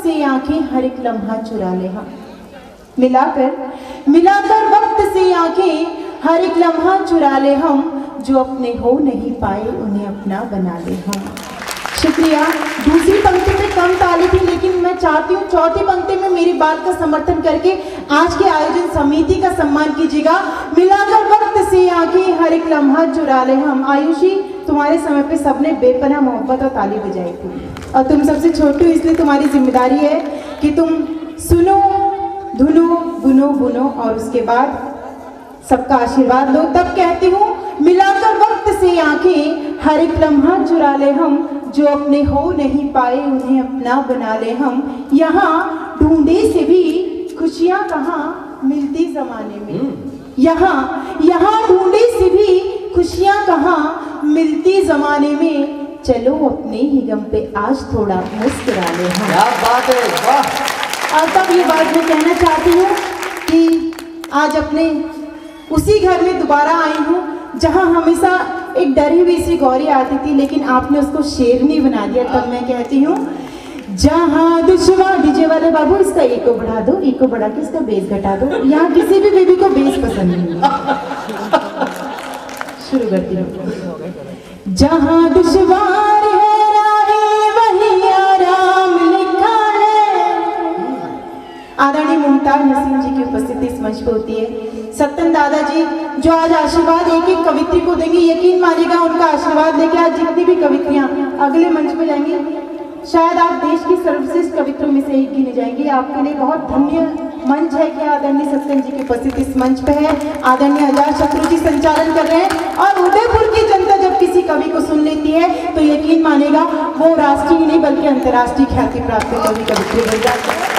से आंखें हर एक लम्हा चुरा ले हम। मिलाकर वक्त से आंखें हर एक लम्हा चुरा ले हम, जो अपने हो नहीं पाए उन्हें अपना बना ले हम। शुक्रिया। दूसरी पंक्ति में कम ताली थी, लेकिन मैं चाहती हूँ चौथी पंक्ति में मेरी बात का समर्थन करके आज के आयोजन समिति का सम्मान कीजिएगा। मिलाकर वक्त से आंखें हर एक लम्हा चुरा ले हम। आयुषी, तुम्हारे समय पे सबने बेपनाह मोहब्बत और ताली बजाई थी, और तुम सबसे छोटी हो इसलिए तुम्हारी जिम्मेदारी है कि तुम सुनो, धुनो, गुनो बुनो और उसके बाद सबका आशीर्वाद लो। तब कहती हूँ, मिलाकर वक्त से आंखें हर एक लम्हा चुरा ले हम, जो अपने हो नहीं पाए उन्हें अपना बना ले हम। यहाँ ढूंढे से भी खुशियाँ कहाँ मिलती जमाने में, यहाँ ढूंढे से भी खुशियाँ कहाँ मिलती जमाने में। चलो अपने ही गम पे आज थोड़ा मुस्कुरा ले हम। क्या बात है, वाह। और तब ये बात मैं कहना चाहती हूँ कि आज अपने उसी घर में दोबारा आई हूँ जहाँ हमेशा एक डरी हुई सी गौरी आती थी, लेकिन आपने उसको शेरनी बना दिया। तब मैं कहती हूँ, जहाँ दुश्मन, डीजे वाले बाबू इसका इको बढ़ा दो, इको बढ़ा के इसका बेस घटा दो। यहाँ किसी भी बेबी को बेस पसंद नहीं है। शुरू करती हूँ। जहाँ दुश्वार है राहें वहीं आराम लिखा है। आदरणीय मुमताज नसीम जी की उपस्थिति इस मंच पर होती है। सत्तन दादाजी जो आज आशीर्वाद एक एक कवित्री को देंगे, यकीन मानिएगा उनका आशीर्वाद लेके आज जितनी भी कवित्रियां अगले मंच में जाएंगी, शायद आप देश की सर्वश्रेष्ठ कवित्रों में से एक गिने जाएंगे। आपके लिए बहुत धन्य मंच है कि आदरणीय सत्तन जी की उपस्थिति इस मंच पे है। आदरणीय अजात शत्रु जी संचालन कर रहे हैं, और उदयपुर की जनता जब किसी कवि को सुन लेती है तो यकीन मानेगा वो राष्ट्रीय नहीं बल्कि अंतर्राष्ट्रीय ख्याति प्राप्त कवि कवित्री बन जाते हैं।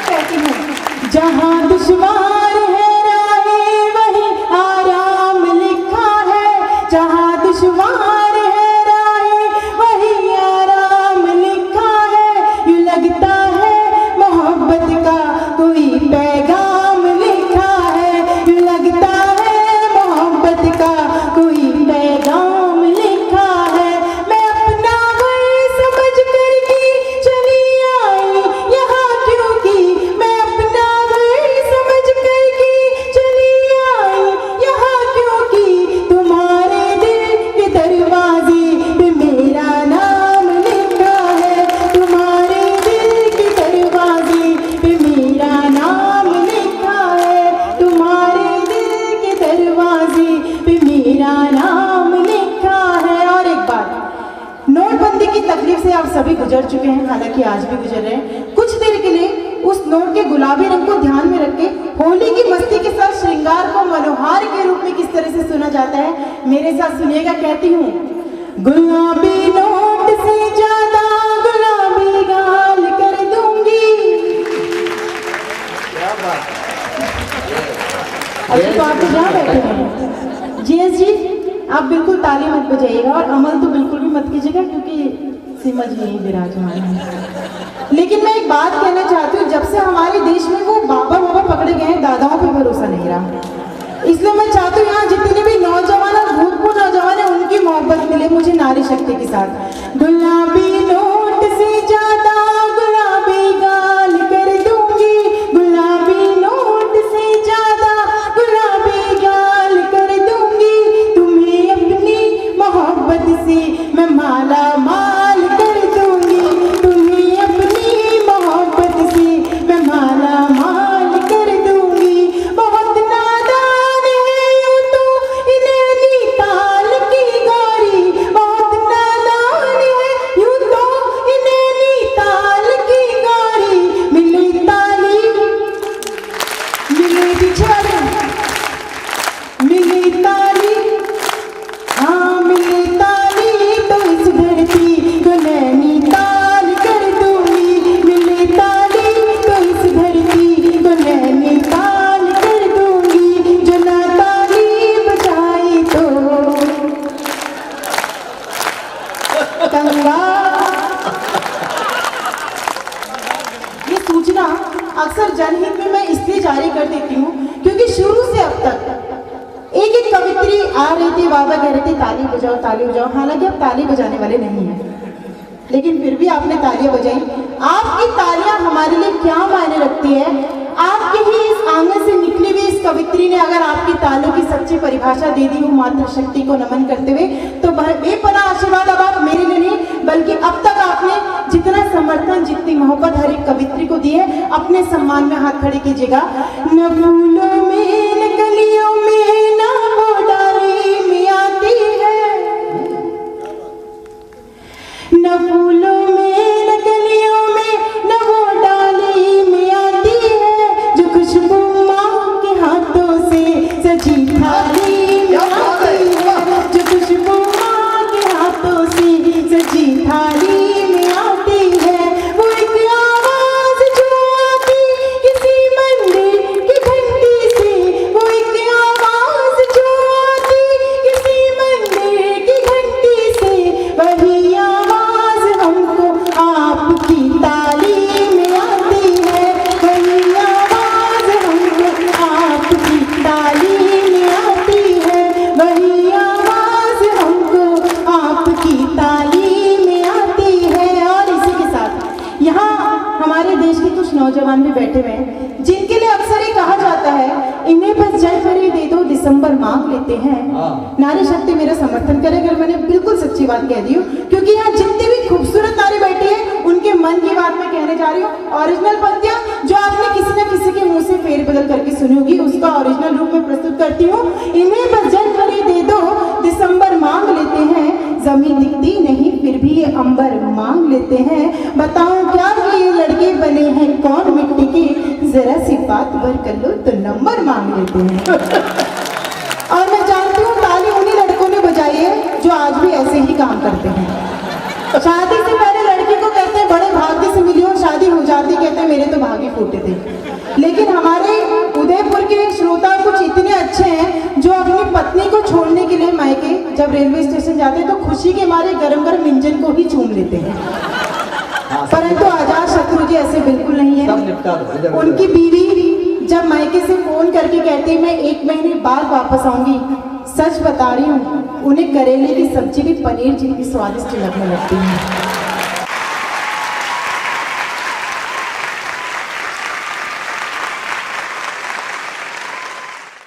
कहती हूँ, जहाँ दुश्वार है राहें वहीं आराम लिखा है। जहाँ दुश्वार है राहें वहीं आराम लिखा है। यूँ लगता है मोहब्बत का कोई पैगाम लिखा है। यूँ लगता है मोहब्बत का कोई पैगाम लिखा है। मैं अपना वही समझ कर की चली आई यहाँ, क्योंकि मैं अपना वही समझ कर की चली आई यहाँ, क्योंकि तुम्हारे दिल के दरवाजे पे मेरा नाम लिखा है। तुम्हारे दिल के दरवाजे पे मेरा नाम लिखा है। तुम्हारे दिल के दरवाजे पे मेरा नाम लिखा है। और एक बात, नोटबंदी की तकलीफ से आप सभी गुजर चुके हैं, हालांकि आज भी गुजर रहे हैं। कुछ देर के लिए उस नोट के गुलाबी रंग को ध्यान में रख के होली की मस्ती के साथ श्रृंगार को मनोहार के रूप में किस तरह से सुना जाता है, मेरे साथ सुनिएगा। कहती हूँ, गुलाबी नोट से ज्यादा गुलाबी गाल कर दूंगी। क्या बात। अच्छा तो आप तो जहाँ बैठे हैं जीएस जी, आप बिल्कुल ताली मत बजाइएगा और अमल तो बिल्कुल भी मत कीजिएगा, क्योंकि सीमा जी यही विराजमान है। लेकिन मैं एक बात कहना चाहती हूँ, जब से हमारे देश में वो बाबा पकड़े गए हैं, दादाओं पे भरोसा नहीं रहा। इसलिए मैं चाहती हूँ यहाँ जितने भी नौजवान और भूतपूर्व नौजवान है उनकी मोहब्बत मिले मुझे नारी शक्ति के साथ। गुलाबी नोट से ज्यादा गुलाबी गाल कर दूंगी। गुलाबी नोट से ज्यादा गुलाबी गाल कर दूंगी। तुम्हें अपनी मोहब्बत से मैं माला माल कर दूंगी। तुम्हें अपनी मोहब्बत से मैं माला माल कर दूंगी। बहुत नादान है यूं तो इन्हें ताल की गौरी। बहुत नादान है यूं तो इन्हें ताल की गौरी। मिले ताली मिले बिछड़ मिले ताली, हाँ मिले ताली तो इस धरती को नैनीताल कर दूंगी। मिले ताली तो इस धरती को नैनीताल कर दूंगी। जो ना ताली बजाई तो गंगा। ये सूचना अक्सर जनहित में मैं इसलिए जारी कर देती हूँ क्योंकि शुरू से अब तक एक एक कवित्री आ रही थी, बाबा कह रहे थे ताली बजाओ। हालांकि आप ताली बजाने वाले नहीं हैं, लेकिन फिर भी आपने तालियां बजाई। आपकी तालियां हमारे होती है। आपके ही इस आंगन से निकली हुई इस कवित्री ने अगर आपकी तालों की सच्ची परिभाषा दे दी हो मातृशक्ति को नमन करते हुए, तो बेपनाह आशीर्वाद अब आप मेरे लिए नहीं बल्कि अब तक आपने जितना समर्थन जितनी मोहब्बत हर एक कवित्री को दी है, अपने सम्मान में हाथ खड़े कीजिएगा। न फूलों में न कलियों में न वो डाली में आती है, न फूलों में न कलियों में न वो डाली में आती है, जो खुशबू माँ के हाथों से सजी थाली में आती है, जो खुशबू माँ के हाथों से सजी थाली में आती है। वो एक आवाज जो आती किसी मंदिर की घंटी से, वो एक आवाज जो आती किसी मंदिर की घंटी से, वही आवाज हमको आपकी ताली में आती है, वही आवाज हमको आपकी ताली में आती है, वही आवाज हमको आपकी ताली में आती है। और इसी के साथ यहाँ हमारे देश के कुछ नौजवान भी बैठे हुए हैं जिनके लिए अक्सर ये कहा जाता है इन्हें बस जनवरी दे दो दिसंबर मांग लेते हैं। नारी शक्ति मेरा समर्थन करे अगर मैंने बिल्कुल सच्ची बात कह दी हूँ, क्योंकि यहाँ जितनी भी खूबसूरत नारी बैठी है उनके मन की बात मैं कहने जा रही हूँ। ओरिजिनल पंक्तियाँ जो आपने किसी न किसी के मुंह से फेर बदल करके सुनी होगी, उसका ओरिजिनल रूप में प्रस्तुत करती हूँ। इन्हें बस जनवरी दे दो दिसंबर मांग लेते हैं, जमीन दिखती नहीं फिर भी ये अंबर मांग लेते हैं। बताओ क्या कि ये लड़के बने हैं कौन मिट्टी के, जरा सी बात भर कर लो तो नंबर मांग लेते हैं। और मैं जानती हूँ ताली उन्हीं लड़कों ने बजाई है जो आज भी ऐसे ही काम करते हैं। शादी से पहले लड़की को कहते हैं बड़े भाग्य से मिली, और शादी हो जाती कहते हैं मेरे तो भाग्य फूटे थे। लेकिन हमारे उदयपुर के श्रोता कुछ इतने अच्छे हैं जो अपनी पत्नी को छोड़ने के लिए मायके जब रेलवे स्टेशन जाते हैं तो खुशी के मारे गरम गरम इंजन को ही चूम लेते हैं। परंतु आजाद शत्रु जी ऐसे बिल्कुल नहीं है। उनकी बीवी जब मायके से फोन करके कहती है मैं 1 महीने बाद वापस आऊंगी, सच बता रही हूँ उन्हें करेले की सब्जी भी पनीर जितनी स्वादिष्ट लगने लगती है।